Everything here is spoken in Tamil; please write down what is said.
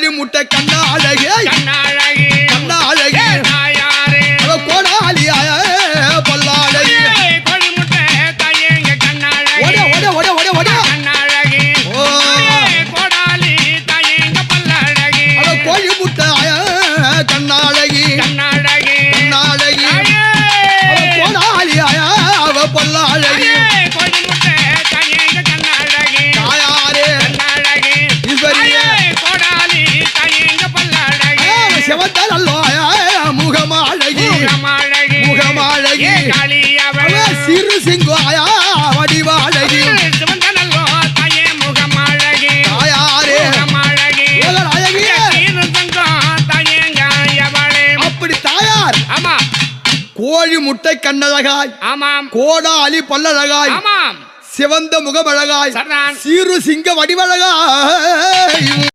கோழி முட்டை கண்ணாழகே கண்ணாழகே அவ கோடாலி பல்லாழகி கோழி முட்டை தாயேங்க கண்ணாழகி ஓட ஓட ஓட ஓட கண்ணாழகி கோடாலி தாயேங்க பல்லாழகி அவ கோழி முட்டை கண்ணாழகி கண்ணாழகி கண்ணாழகி அவ கோடாலி அவ பல்லாழகி கோழி முட்டை தாயேங்க கண்ணாழகி தாயாரே கண்ணாழகி ஈஸ்வரியே கோடாலி தாயேங்க பல்லாழகி சிவந்தல் அல்லோ முகமாழகி முகமாழகி காளி அவ சிறு சிங்கோயா வடிவாழகி சிவந்தனல்லோ தாயே முகமாழகி தாயாரே முகமாழகி அழகி தாயேங்க எவளே அப்படி தாயார் ஆமா கோழி முட்டை கண்ணழகாய் ஆமாம் கோடாலி பல்லழகாய் ஆமாம் சிவந்த முகமழகாய் சரணான் சீரு சிங்க வடிவழகாய்